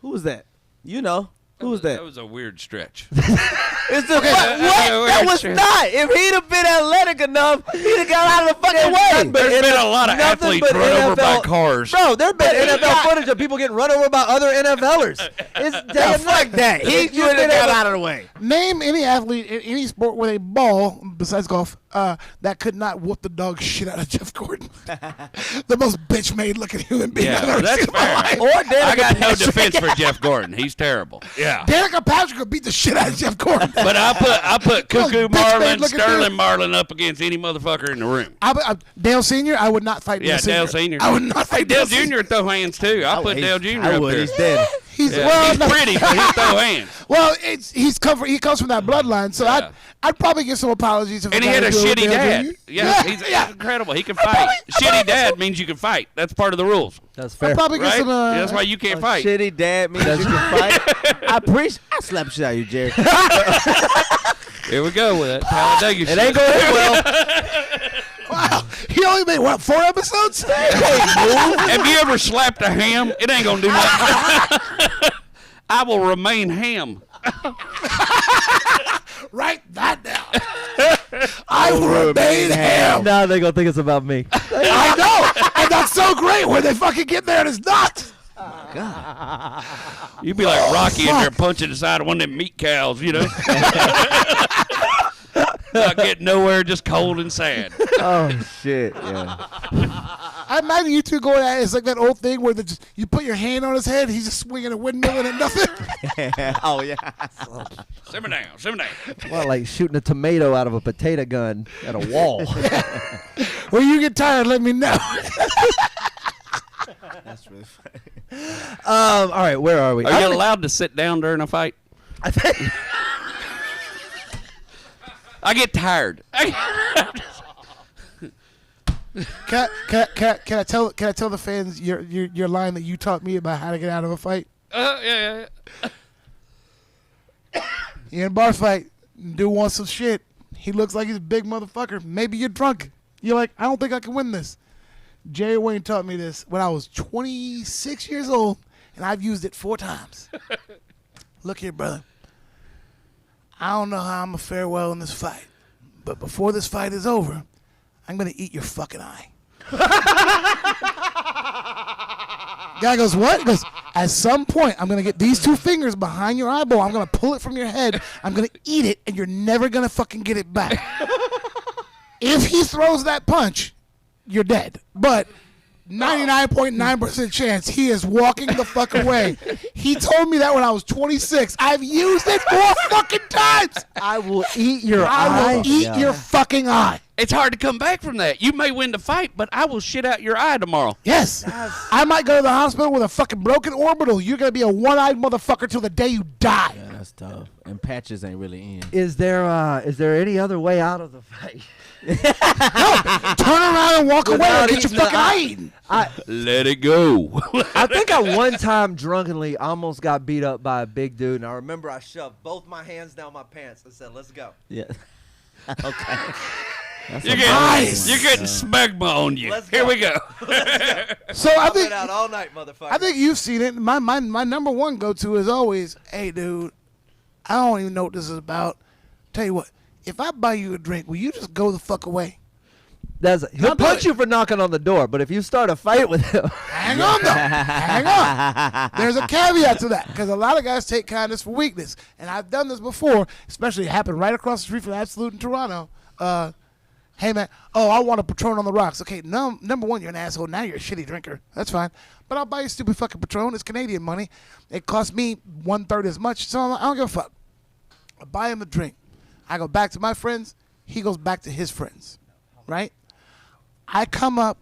Who was that? You know. Who was that? That was a weird stretch. It's the what? That was not. If he'd have been athletic enough, he'd have got out of the fucking way. There's been a lot of athletes run over by cars. Bro, there's been NFL footage of people getting run over by other NFLers. It's damn fuck that. He should have got out of the way. Name any athlete in any sport with a ball, besides golf, that could not whoop the dog shit out of Jeff Gordon. The most bitch-made looking human being I've ever that's seen in my fair. life. Or I got no defense for Jeff Gordon. He's terrible. Yeah. Danica Patrick could beat the shit out of Jeff Gordon. But I put Cuckoo bitch-made Marlin, looking Sterling dude. Marlin up against any motherfucker in the room. Dale Sr., I would not fight Yeah, Dale Dale Sr. I would not Hey, fight Dale Sr. Jr. throw hands too. I put Dale Jr. I up would. there. He's dead. He's Yeah, he's no, pretty, but he throw hands. well, he comes from that bloodline, so Yeah. I'd probably get some apologies. If And I he had a gotta do it shitty with Dale dad. Jr. Yeah, he's incredible. He can fight. Shitty dad means you can fight. That's part of the rules, That's I'd fair. probably get right? some. Yeah, that's why you can't fight. Shitty dad means you can fight. I slap shit out of you, Jerry. Here we go with that Talladega shit. It ain't going well. Wow, he only made what 4 episodes? Have you ever slapped a ham? It ain't gonna do nothing. I will remain ham. Write that down. I will remain ham. Now they're gonna think it's about me. I know, and that's so great when they fucking get there and it's not. You'd be like Rocky in there punching the side of one of them meat cows, you know? Not getting nowhere, just cold and sad. Oh shit! Yeah. I imagine you two going at it. It's like that old thing where you put your hand on his head, he's just swinging a windmill and nothing. Oh yeah. Simmer down. Well, like shooting a tomato out of a potato gun at a wall. When you get tired, let me know. That's really funny. All right, where are we? Are you allowed to sit down during a fight? I think. I get tired. Can I tell the fans your line that you taught me about how to get out of a fight? Yeah. You're in a bar fight. Dude wants some shit. He looks like he's a big motherfucker. Maybe you're drunk. You're like, I don't think I can win this. Jerry Wayne taught me this when I was 26 years old, and I've used it 4 times. Look here, brother. I don't know how I'm going to fare well in this fight, but before this fight is over, I'm going to eat your fucking eye. Guy goes, what? He goes, at some point, I'm going to get these 2 fingers behind your eyeball. I'm going to pull it from your head. I'm going to eat it, and you're never going to fucking get it back. If he throws that punch, you're dead. But 99.9% chance he is walking the fuck away. He told me that when I was 26. I've used it 4 fucking times. I will eat your I eye. will eat your fucking eye. It's hard to come back from that. You may win the fight, but I will shit out your eye tomorrow. Yes. I might go to the hospital with a fucking broken orbital. You're going to be a one-eyed motherfucker till the day you die. Yeah, that's tough. And patches ain't really in. Is there any other way out of the fight? Turn around and walk away Without and get your eating the fucking eye. eye eaten. Let it go. I think I one time drunkenly almost got beat up by a big dude, and I remember I shoved both my hands down my pants and said, "Let's go." Yeah. Okay. That's You're a getting, nice. you're getting smegma on you. Let's Here go. we go. So I I've think been out all night, motherfucker. I think you've seen it. My number one go-to is always, hey, dude, I don't even know what this is about. Tell you what, if I buy you a drink, will you just go the fuck away? he'll Not punch do you for knocking on the door, but if you start a fight with him, Hang on, though. Hang on. There's a caveat to that because a lot of guys take kindness for weakness. And I've done this before, especially it happened right across the street from Absolute in Toronto. hey man, oh, I want a Patron on the rocks. Okay, no, number one, you're an asshole. Now you're a shitty drinker. That's fine. But I'll buy you stupid fucking Patron. It's Canadian money. It costs me 1/3 as much, so I don't give a fuck. I buy him a drink. I go back to my friends. He goes back to his friends, right? I come up.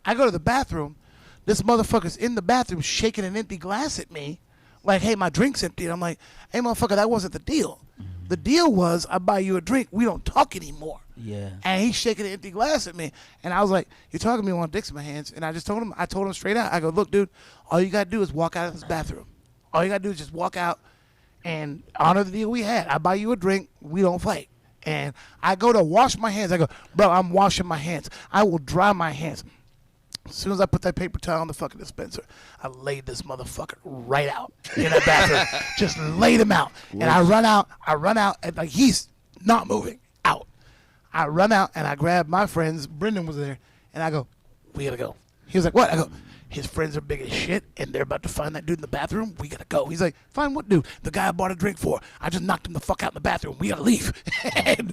I go to the bathroom. This motherfucker's in the bathroom shaking an empty glass at me. Like, hey, my drink's empty. And I'm like, hey, motherfucker, that wasn't the deal. The deal was I buy you a drink. We don't talk anymore. Yeah. And he's shaking an empty glass at me. And I was like, you're talking to me with dicks in my hands. And I just told him straight out. I go, look, dude, all you got to do is walk out of this bathroom. All you got to do is just walk out and honor the deal we had. I buy you a drink. We don't fight. And I go to wash my hands. I go, bro, I'm washing my hands. I will dry my hands. As soon as I put that paper towel on the fucking dispenser, I laid this motherfucker right out in that bathroom. Just laid him out. And I run out, and like he's not moving out. I run out and I grab my friends. Brendan was there, and I go, we gotta go. He was like, what? I go, his friends are big as shit, and they're about to find that dude in the bathroom. We gotta go. He's like, find what dude? The guy I bought a drink for. I just knocked him the fuck out in the bathroom. We gotta leave. And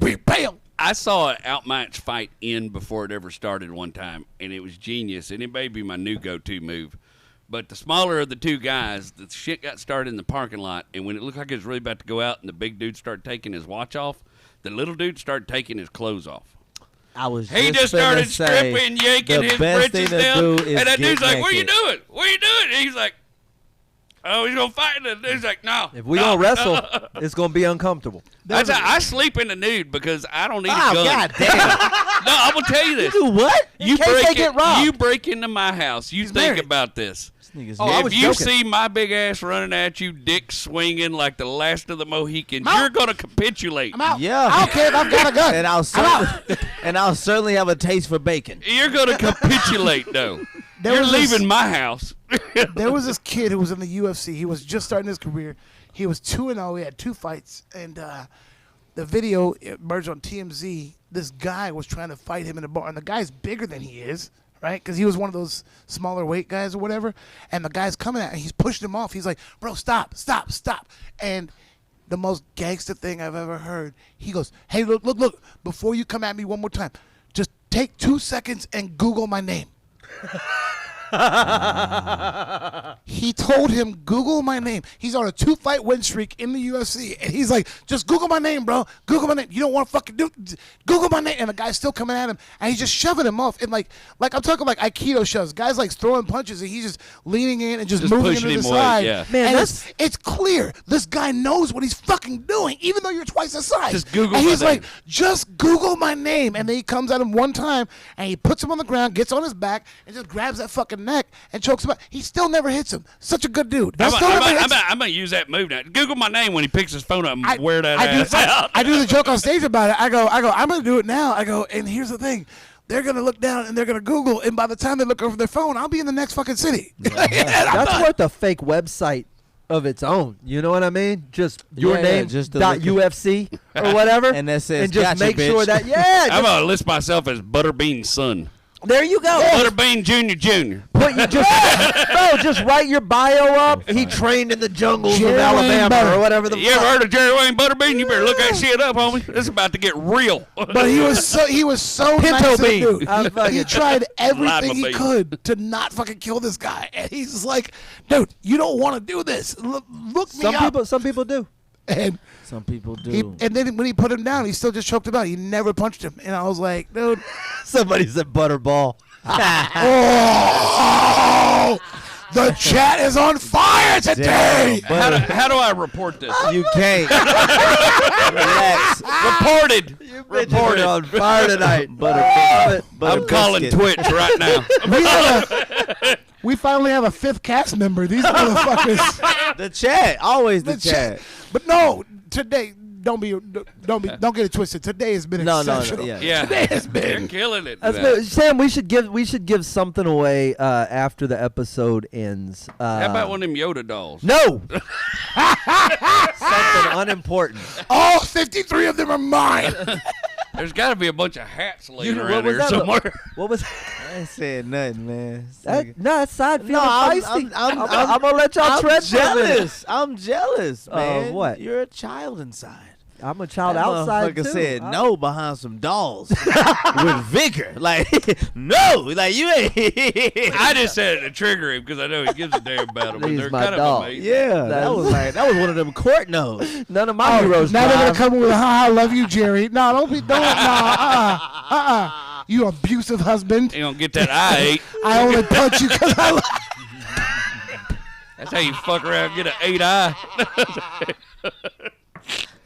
we bailed. I saw an outmatch fight end before it ever started one time, and it was genius, and it may be my new go-to move. But the smaller of the two guys, the shit got started in the parking lot, and when it looked like it was really about to go out and the big dude started taking his watch off, the little dude started taking his clothes off. He just started stripping, yanking his britches down, and that dude's like, what are you doing? What are you doing? And he's like, oh, he's going to fight. And the dude's like, no. If we don't wrestle, it's going to be uncomfortable. I sleep in the nude because I don't need a gun. God damn. No, I'm going to tell you this. You do what? In case they get robbed. You break into my house. You think about this. I was If you joking. see my big ass running at you, dick swinging like the last of the Mohicans, you're going to capitulate. I'm out. Yeah. I don't care if I've got a gun. And I'll certainly have a taste for bacon. You're going to capitulate, though. You're leaving my house. There was this kid who was in the UFC. He was just starting his career. He was 2-0. He had 2 fights. And the video emerged on TMZ. This guy was trying to fight him in a bar. And the guy's bigger than he is, right? Because he was one of those smaller weight guys or whatever. And the guy's coming at him. He's pushing him off. He's like, bro, stop. And the most gangster thing I've ever heard, he goes, hey, look. Before you come at me one more time, just take 2 seconds and Google my name. He told him, Google my name. He's on a 2-fight win streak in the UFC, and he's like, just Google my name, bro. Google my name. You don't want to fucking do Google my name. And the guy's still coming at him, and he's just shoving him off. And like I'm talking like Aikido shoves. Guys like throwing punches, and he's just leaning in and just moving pushing him to the him away, side. yeah. Man, and it's clear this guy knows what he's fucking doing, even though you're twice the size. Just Google and my he's name. like, just Google my name. And then he comes at him one time, and he puts him on the ground, gets on his back, and just grabs that fucking neck and chokes him out. He still never hits him. Such a good dude. I'm going to use that move now. Google my name when he picks his phone up and wear that ass out. I do the joke on stage about it. I go, I'm going to do it now. I go, and here's the thing. They're going to look down and they're going to Google, and by the time they look over their phone, I'll be in the next fucking city. That's worth a fake website of its own. You know what I mean? Just your name, just to dot UFC or whatever. And that says, and just gotcha, make bitch. sure that, I'm going to list myself as Butterbean's son. there you go. Butterbean Jr. Put you just write your bio up. He trained in the jungles Jerry of Alabama Butter. or whatever the You ever fuck. heard of Jerry Wayne Butterbean? You better look that shit up, homie. It's about to get real. But he was so Pinto nice bean. dude. He fucking- tried everything he bean. could to not fucking kill this guy. And he's just like, dude, you don't want to do this. Look me up. Some people do. And Some people do. and then when he put him down, he still just choked him out. He never punched him. And I was like, dude. Somebody said Butterball. Oh, the chat is on fire today. How do I report this? You can't. Relax. Reported. on fire tonight. I'm calling Twitch right now. We finally have a 5th cast member. These motherfuckers. The chat. Always the chat. But no, today don't get it twisted. Today has been exceptional. yeah. Yeah, Today has been. you're killing it. That's good. Sam, we should give something away after the episode ends. How about one of them Yoda dolls? No. Something unimportant. All 53 of them are mine. There's got to be a bunch of hats laying What around was here that? somewhere. What was I ain't saying nothing, man. that's side feeling I'm- feisty. I'm- I'm gonna let y'all I'm tread for a minute. jealous. I'm jealous, man. what? You're a child inside. I'm a child That outside motherfucker too. said no behind some dolls with vigor. Like, no, like you ain't. I just said it to trigger him because I know he gives a damn about them. But He's they're my kind dog. of amazing. Yeah, that was one of them court no's. None of my heroes Now they're gonna drive. come with, I love you, Jerry. No, you abusive husband. You don't get that eye ate. I only punch you because I love That's how you fuck around and get an 8 eye.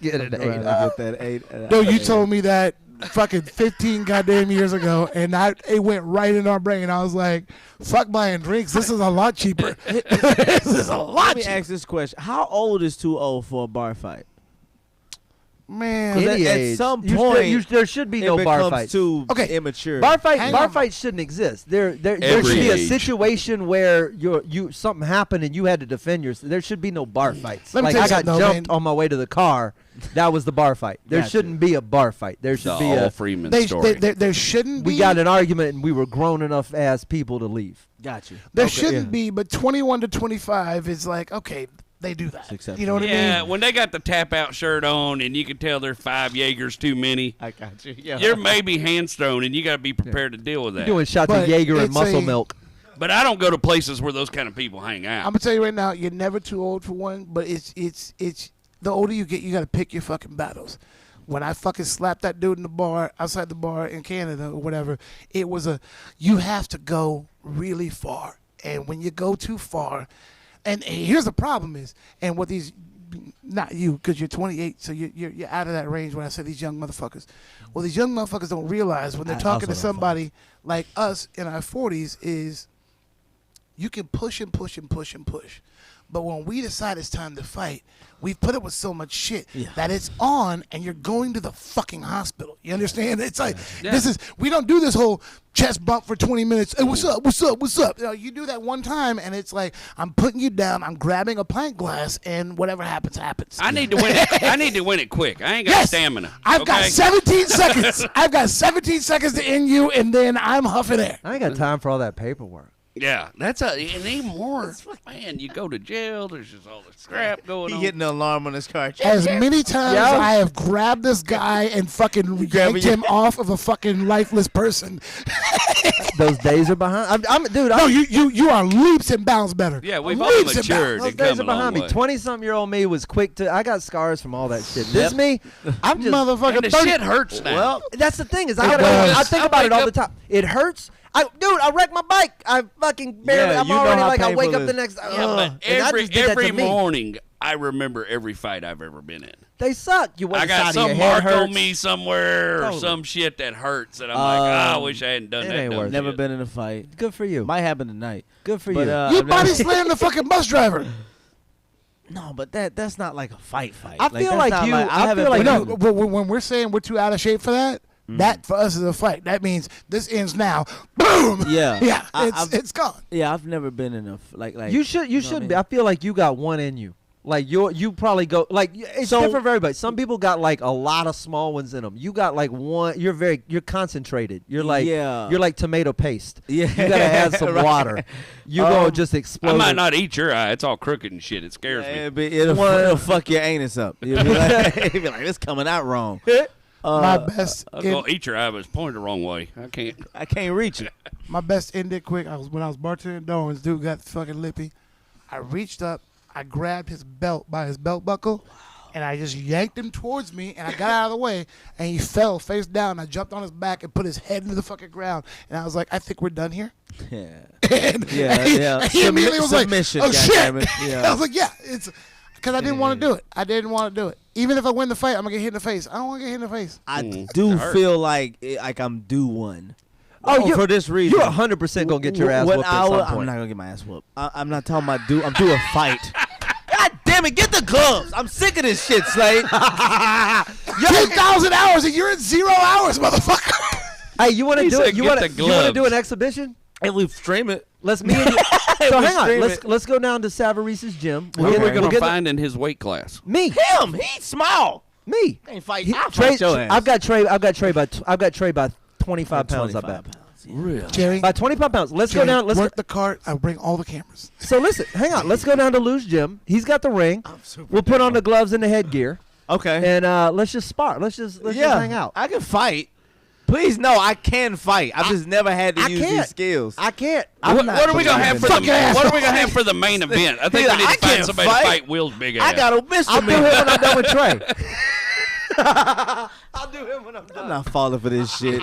Get it. Right, get that 8. No, you told me that fucking 15 goddamn years ago, and it went right in our brain. I was like, fuck buying drinks. This is a lot cheaper. This is a lot Let me cheaper. ask this question: how old is too old for a bar fight? Man. Any at age. some You point, still- there should be It no bar becomes fights. too Okay, immature. Bar Hang on. fights shouldn't exist. There should Every be a age. situation where something happened and you had to defend yourself. There should be no bar fights. Let me Like tell you I got something, though, jumped man. on my way to the car. That was the bar fight. There Gotcha. shouldn't be a bar fight. There should The be All a. Freeman They, story. there shouldn't be. We got an argument and we were grown enough as people to leave. Got you. There Okay, shouldn't yeah. be, but 21 to 25 is like, okay, they do that. acceptable. You know what I yeah, mean? when they got the tap out shirt on and you can tell they're 5 Jaegers too many, I got you. Yeah. you're maybe hand thrown and you got to be prepared to deal with that. Doing shots But of Jaeger and it's muscle a- milk. But I don't go to places where those kind of people hang out. I'm gonna tell you right now, you're never too old for one, but it's the older you get, you gotta pick your fucking battles. When I fucking slapped that dude in the bar, outside the bar in Canada or whatever, it was you have to go really far. And when you go too far, and here's the problem is, and what these, not you, because you're 28, so you're out of that range when I say these young motherfuckers. Well, these young motherfuckers don't realize when they're I talking to also don't somebody like us in our 40s is you can push and push and push and push. But when we decide it's time to fight, we've put up with so much shit that it's on and you're going to the fucking hospital. You understand? It's like, we don't do this whole chest bump for 20 minutes. Hey, what's up? What's up? What's up? You know, you do that one time and it's like, I'm putting you down, I'm grabbing a pint glass, and whatever happens, happens. I need to win it. I need to win it quick. I ain't got stamina. I've got okay? 17 seconds. I've got 17 seconds to end you, and then I'm huffing air. I ain't got time for all that paperwork. Yeah, that's and even more. Man, you go to jail. There's just all this crap going He on. hitting the alarm on his car. As many times I have grabbed this guy and fucking yanked him off of a fucking lifeless person. Those days are behind. Dude. No, you are leaps and bounds better. Yeah, we've all Leaps and matured. bounds. Those and days come are a long behind me. way. 20-something-year-old me was quick to. I got scars from all that shit. This me, I'm just. Motherfucker, And the 30 shit hurts now. Well, That's the thing is, does. I think about it all the time. It hurts. I wrecked my bike. I fucking barely. Yeah, I'm you know already how like I wake painful up it the is. next. yeah, but and I just did that every to me. morning, I remember every fight I've ever been in. They suck. You I the got side of some your head mark on hurts. me somewhere or Totally. some shit that hurts, and I'm like, I wish I hadn't done it that. ain't dumb worth it. never shit. been in a fight. Good for you. Might happen tonight. Good for But, you. You I've never- body slammed the fucking bus driver. No, but that's not like a fight. I feel like that's not you- I haven't feel like been No, in- but when we're saying we're too out of shape for that, that for us is a fight. That means this ends now. Boom. Yeah. Yeah. I've- It's gone. Yeah, I've never been in a like. you know should what I mean? be. I feel like you got one in you. Like you probably go like it's So- different for everybody. Some people got like a lot of small ones in them. You got like one. You're concentrated. You're like Yeah. you're like tomato paste. Yeah. You gotta add some Right. water. You gonna just explode. I might it. not eat your eye. It's all crooked and shit. It scares me. It'll fuck your anus up. You'll be like, it's coming out wrong. My best. I'll go eat your eye, but it's pointed the wrong way. I can't. I can't reach it. My best ended quick. When I was bartending Doran's, dude got fucking lippy. I reached up, I grabbed his belt by his belt buckle, and I just yanked him towards me, and I got out of the way, and he fell face down. I jumped on his back and put his head into the fucking ground, and I was like, I think we're done here. Yeah. And Yeah, he, yeah. and he immediately was like, Submission, oh shit. goddammit. Yeah. I was like, yeah, it's because I didn't want to do it. I didn't want to do it. Even if I win the fight, I'm gonna get hit in the face. I don't want to get hit in the face. I It do hurts. feel like I'm due one. Oh, you- for this reason. You're 100% gonna get your ass When whooped at I some was- point. I'm not gonna get my ass whooped. I'm not talking about due. I'm due a fight. God damn it! Get the gloves. I'm sick of this shit, Slade. 10,000 hours, and you're at 0 hours, motherfucker. Hey, you want to He do said it? You get want the to do gloves. an exhibition? And we stream it. Let's me and you. So We hang on. stream Let's it. let's go down to Savarise's gym. Who We'll are we get- going we'll to get the- find in his weight class? Me. Him. He's small. Me. Can't fight. He- I'll Trey, fight your ass. I've got Trey by 25 pounds. I 25 bet. pounds, yeah. Really? Jerry, By 25 pounds. Let's go Jerry, down. Let's work the cart. I'll bring all the cameras. So listen, hang on. Let's go down to Lou's gym. He's got the ring. We'll put on the gloves and the headgear. Okay. And let's just spar. Let's just hang out. I can fight. Please, no, I can fight. I've just never had to use these skills. I can't. What are we gonna have for Fuck the? your ass. What are we gonna have for the main event? I think we need I to find can't somebody to fight. fight Will's big ass. I got a Mr. I'll do Man. it when I'm done with Trey. I'll do it when I'm done. I'm not falling for this shit.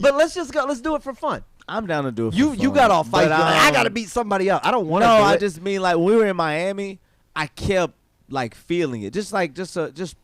But let's just go. Let's do it for fun. I'm down to do it for You fun. got all fight. But, I got to beat somebody up. I don't want to. No, do I it. just mean like when we were in Miami, I kept like feeling it, just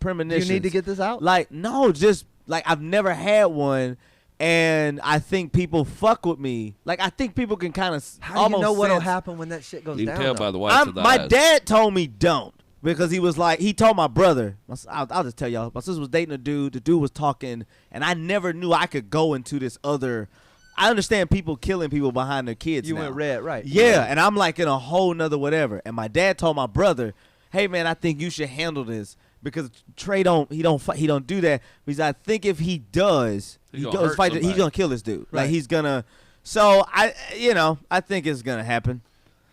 premonitions. You need to get this out. Like no, just like I've never had one, and I think people fuck with me. Like I think people can kind of How do you know what'll happen when that shit goes You can down? tell though? by the whites of the My eyes. dad told me don't because he was like he told my brother. I'll just tell y'all. My sister was dating a dude. The dude was talking, and I never knew I could go into this other. I understand people killing people behind their kids. You now. went red, right? Yeah, and I'm like in a whole nother whatever. And my dad told my brother, "Hey man, I think you should handle this because Trey don't do that. Because I think if he does, He's he gonna goes hurt fight. He's somebody. gonna kill this dude. Right. Like he's gonna. So I think it's gonna happen.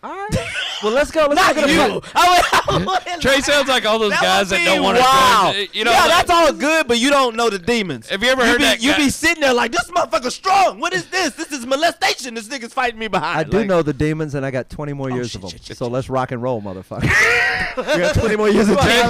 All right. Well, let's go. Let's Not go to you. the fight. Trey sounds like all those guys that don't want to. Wow. You know, yeah, like- that's all good, but you don't know the demons. Have you ever heard that You guy- be sitting there like, this motherfucker's strong. What is this? This is molestation. This nigga's fighting me behind. I do Like, know the demons, and I got 20 more years of them. So let's rock and roll, motherfucker. You got 20 more years of You time.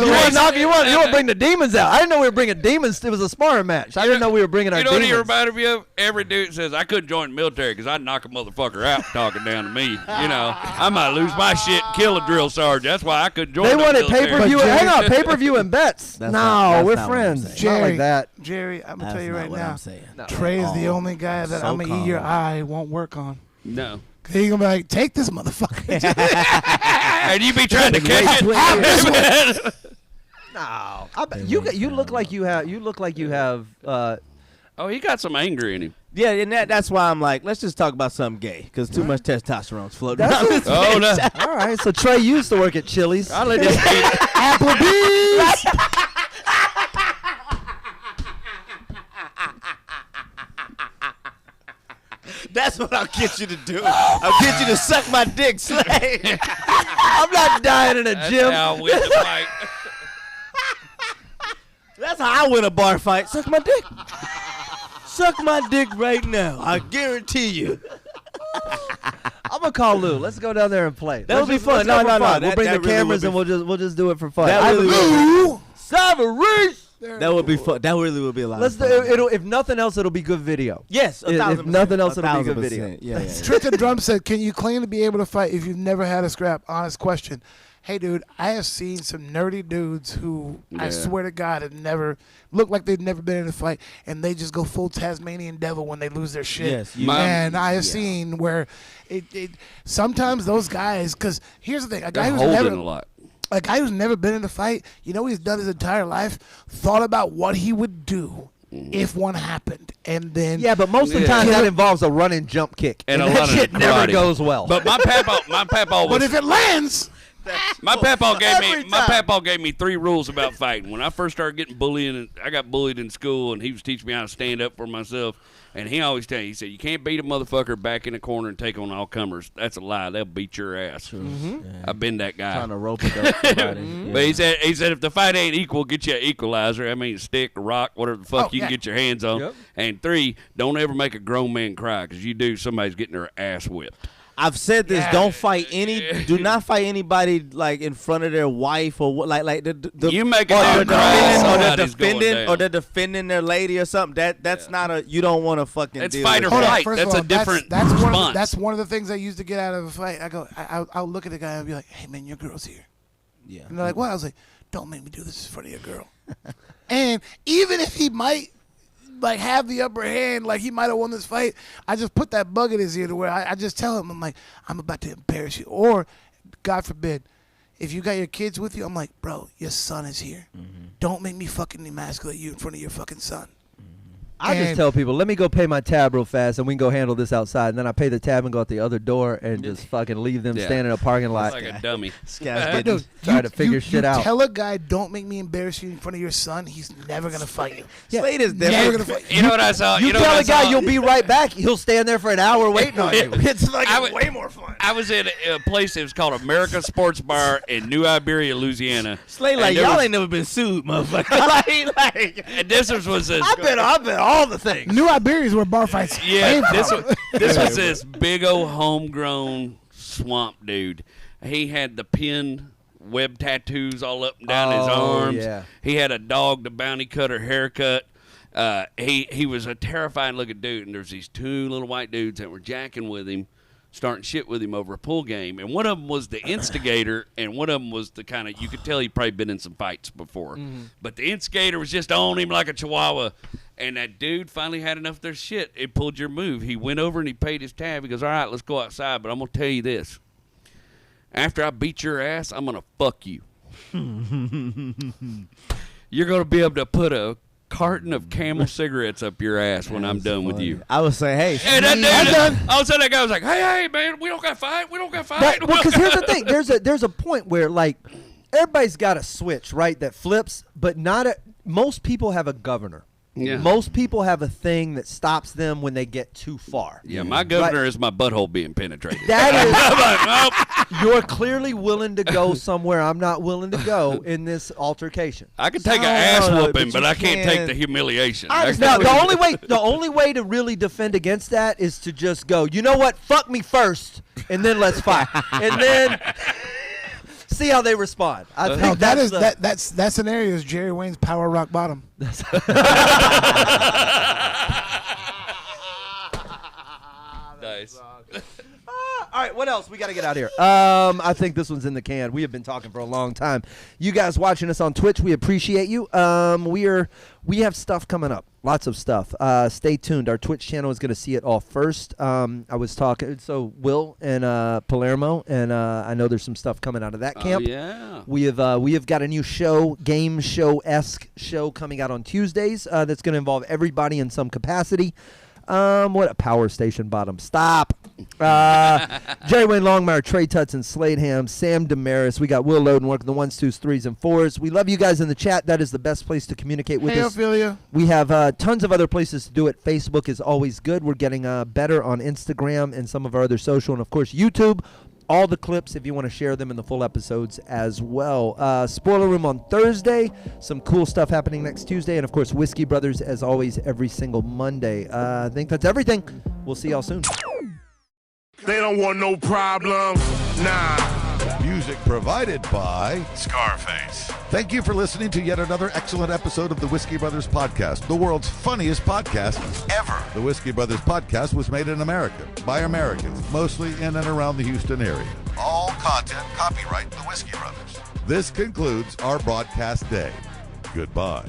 want to bring the demons out? I didn't know we were bringing demons. It was a sparring match. I didn't know we were bringing our You know what he demons. reminded me of? Every dude says, I couldn't join the military because I'd knock a motherfucker out talking down to me. You know, I might lose my shit and kill a drill sergeant. That's why I couldn't join They the wanted military. pay-per-view. But Hang on, pay-per-view and bets. That's No, not we're what I'm friends. saying. Not Jerry, like that. Jerry, I'm gonna That's tell you not right what now. I'm saying. Trey is the only guy that So I'm gonna eat your calm. eye won't work on. No. He's gonna be like, take this motherfucker. And you be trying to catch it. No, you look like you have. You look like you have. Oh, he got some anger in him. Yeah, and that's why I'm like, let's just talk about something gay, because too much testosterone's floating That's around it. this Oh, no. bitch. All right, so Trey used to work at Chili's. I let him beat Applebee's. That's what I'll get you to do. I'll get you to suck my dick, Slay. I'm not dying in a That's gym. how I win the fight. That's how I win a bar fight. Suck my dick. Suck my dick right now. I guarantee you. I'm gonna call Lou. Let's go down there and play. That would be Let's fun. go No, for no, fun. no. We'll bring the That really cameras would and be- we'll just do it for fun. That really would be Savarese. That would be fun. That really would be a lot Let's of do fun. it'll. If nothing else, it'll be good video. Yes, If 1,000%. nothing else, it'll be good 1,000%. video. Yeah, yeah. Trick and Drum said, can you claim to be able to fight if you've never had a scrap? Honest question. Hey, dude, I have seen some nerdy dudes who I Yeah. swear to God have never look like they've never been in a fight, and they just go full Tasmanian devil when they lose their shit. Yes, you- and I have seen where it sometimes those guys. Because here's the thing, a guy They're who's holding never a lot. a guy who's never been in a fight, you know what he's done his entire life? Thought about what he would do if one happened. And then Yeah, but most of the Yeah. time that involves a run and jump kick, And a that lot of shit never karate. goes well. But my papa but if it lands, my papa Every time. gave me 3 rules about fighting. When I first started getting bullying, I got bullied in school, and he was teaching me how to stand up for myself. And he always tell you, he said, you can't beat a motherfucker back in the corner and take on all comers. That's a lie. They'll beat your ass. I've been that guy. Trying to rope it up somebody. Yeah. But he said if the fight ain't equal, get you an equalizer. I mean, a stick, a rock, whatever the fuck Oh, you can yeah. get your hands on. Yep. And 3, don't ever make a grown man cry, because you do, somebody's getting their ass whipped. I've said this. Yeah. Don't fight do not fight anybody like in front of their wife or what, like the You make a or dude cry, they're somebody's going down. defending their lady or something. That's not a you don't want to fucking. It's deal fight with or that. hold on, flight. first That's of all, a different that's one of response. the, that's one of the things I used to get out of a fight. I go, I'll look at the guy and be like, hey man, your girl's here. Yeah. And they're like, what? I was like, don't make me do this in front of your girl. And even if he might like have the upper hand, like he might have won this fight, I just put that bug in his ear to where I just tell him, I'm like, I'm about to embarrass you. Or, God forbid, if you got your kids with you, I'm like, bro, your son is here. Don't make me fucking emasculate you in front of your fucking son. I just tell people, let me go pay my tab real fast, and we can go handle this outside. And then I pay the tab and go out the other door and just fucking leave them standing in a parking lot. Like a dummy. Trying to figure shit out. Tell a guy, don't make me embarrass you in front of your son. He's never gonna fight you. Slade is Never gonna fight you. You know what I saw? You tell a guy you'll be right back. He'll stand there for an hour waiting on you. It's like way more fun. I was in a place that was called America Sports Bar in New Iberia, Louisiana. Slade like, y'all ain't never been sued, motherfucker. like, And this was this. I bet all the things. New Iberia is where bar fights Yeah, came this from. was this big old homegrown swamp dude. He had the pin web tattoos all up and down his arms. Yeah. He had a dog, the bounty cutter haircut. He was a terrifying looking dude, and there's these two little white dudes that were jacking with him, starting shit with him over a pool game. And one of them was the instigator, and one of them was the kind of, you could tell he'd probably been in some fights before. But the instigator was just on him like a chihuahua. And that dude finally had enough of their shit. It pulled your move. He went over and he paid his tab. He goes, all right, let's go outside. But I'm going to tell you this. After I beat your ass, I'm going to fuck you. You're going to be able to put a carton of Camel cigarettes up your ass when I'm done with you. I would say, hey, And that dude, all of a sudden that guy was like, hey, man, we don't got to fight. We don't got to fight. Because here's the thing. There's a point where, like, everybody's got a switch, right, that flips, but most people have a governor. Yeah. Most people have a thing that stops them when they get too far. Yeah, my governor is my butthole being penetrated. That is, you're clearly willing to go somewhere I'm not willing to go in this altercation. I can take an ass no, whooping, but but you I can't take can't- the humiliation. Now, the only way to really defend against that is to just go, you know what, fuck me first, and then let's fight. And then see how they respond. I think No, that's that scenario is Jerry Wayne's Power Rock Bottom. Nice. All right, what else? We got to get out of here. I think this one's in the can. We have been talking for a long time. You guys watching us on Twitch, we appreciate you. We have stuff coming up. Lots of stuff. Stay tuned. Our Twitch channel is going to see it all first. I was talking, so Will and Palermo, and I know there's some stuff coming out of that camp. Oh, yeah. We have got a new show, game show-esque show coming out on Tuesdays that's going to involve everybody in some capacity. What a power station bottom. Stop. Jerry Wayne Longmire, Trey Tutson, Slade Ham, Sam Damaris. We got Will Loden working the 1s, 2s, 3s, and 4s. We love you guys in the chat. That is the best place to communicate with us. Ophelia. We have tons of other places to do it. Facebook is always good. We're getting better on Instagram and some of our other social, and of course YouTube. All the clips if you want to share them in the full episodes as well. Spoiler Room on Thursday. Some cool stuff happening next Tuesday. And, of course, Whiskey Brothers, as always, every single Monday. I think that's everything. We'll see y'all soon. They don't want no problems. Nah. Music provided by Scarface. Thank you for listening to yet another excellent episode of the Whiskey Brothers Podcast, the world's funniest podcast ever. The Whiskey Brothers Podcast was made in America by Americans, mostly in and around the Houston area. All content copyright the Whiskey Brothers. This concludes our broadcast day. Goodbye.